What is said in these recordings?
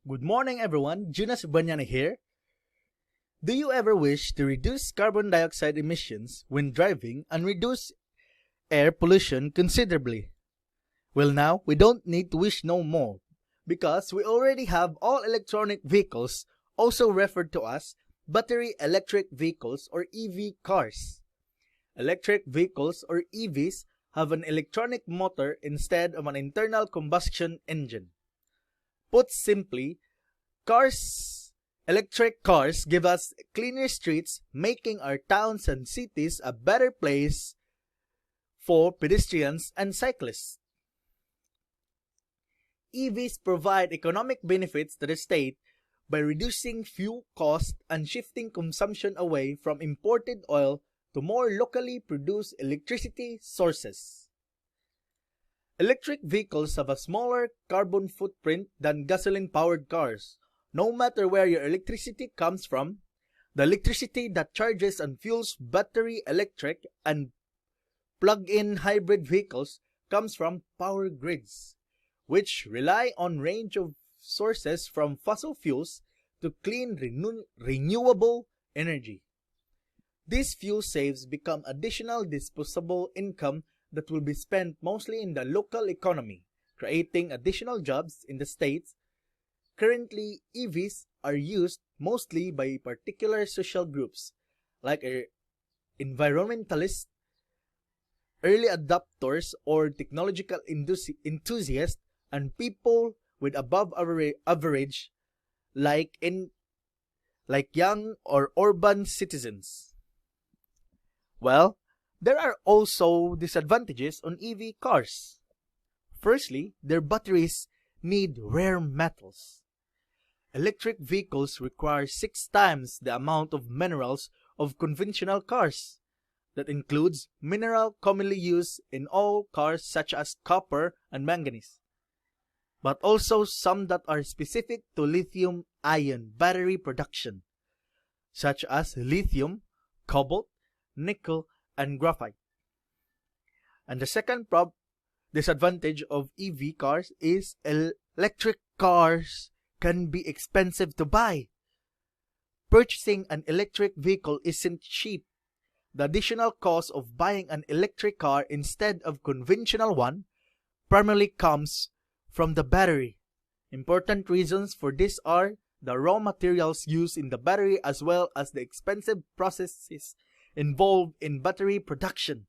Good morning, everyone. Junas Obanana here. Do you ever wish to reduce carbon dioxide emissions when driving and reduce air pollution considerably? Well, now we don't need to wish no more because we already have all electronic vehicles, also referred to as battery electric vehicles or EV cars. Electric vehicles or EVs have an electronic motor instead of an internal combustion engine. Put simply, electric cars give us cleaner streets, making our towns and cities a better place for pedestrians and cyclists. EVs provide economic benefits to the state by reducing fuel costs and shifting consumption away from imported oil to more locally produced electricity sources. Electric vehicles have a smaller carbon footprint than gasoline-powered cars. No matter where your electricity comes from, the electricity that charges and fuels battery electric and plug-in hybrid vehicles comes from power grids, which rely on range of sources from fossil fuels to clean renewable energy. These fuel saves become additional disposable income that will be spent mostly in the local economy, creating additional jobs in the states. Currently, EVs are used mostly by particular social groups like environmentalists, early adopters or technological enthusiasts, and people with above average like young or urban citizens. Well, there are also disadvantages on EV cars. Firstly, their batteries need rare metals. Electric vehicles require 6 times the amount of minerals of conventional cars. That includes mineral commonly used in all cars such as copper and manganese, but also some that are specific to lithium-ion battery production, such as lithium, cobalt, nickel, and graphite. And the second disadvantage of EV cars is electric cars can be expensive to buy. Purchasing an electric vehicle isn't cheap. The additional cost of buying an electric car instead of conventional one primarily comes from the battery. Important reasons for this are the raw materials used in the battery as well as the expensive processes involved in battery production.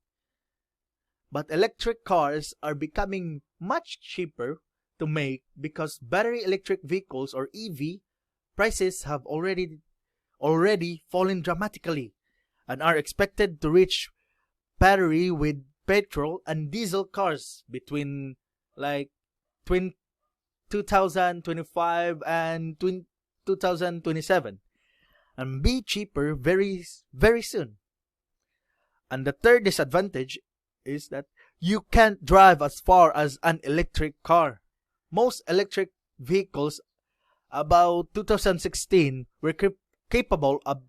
But electric cars are becoming much cheaper to make because battery electric vehicles or EV prices have already fallen dramatically and are expected to reach parity with petrol and diesel cars between 2025 and 2027 and be cheaper very, very soon. And the third disadvantage is that you can't drive as far as an electric car. Most electric vehicles about 2016 were capable of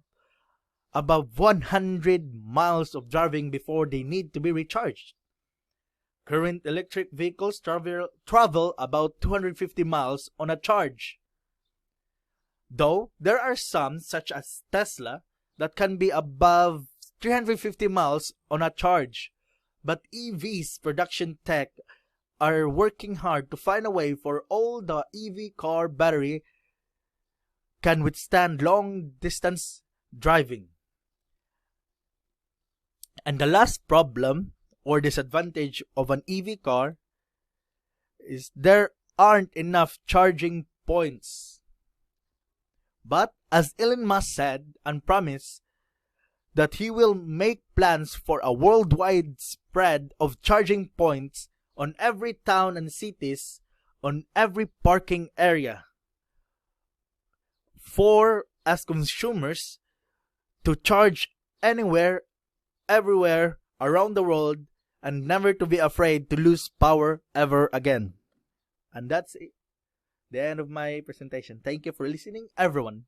above 100 miles of driving before they need to be recharged. Current electric vehicles travel about 250 miles on a charge. Though there are some, such as Tesla, that can be above 350 miles on a charge. But EV's production tech are working hard to find a way for all the EV car battery can withstand long distance driving. And the last problem or disadvantage of an EV car is there aren't enough charging points. But as Elon Musk said and promised that he will make plans for a worldwide spread of charging points on every town and cities, on every parking area, for as consumers to charge anywhere, everywhere around the world and never to be afraid to lose power ever again. And that's it. The end of my presentation. Thank you for listening, everyone.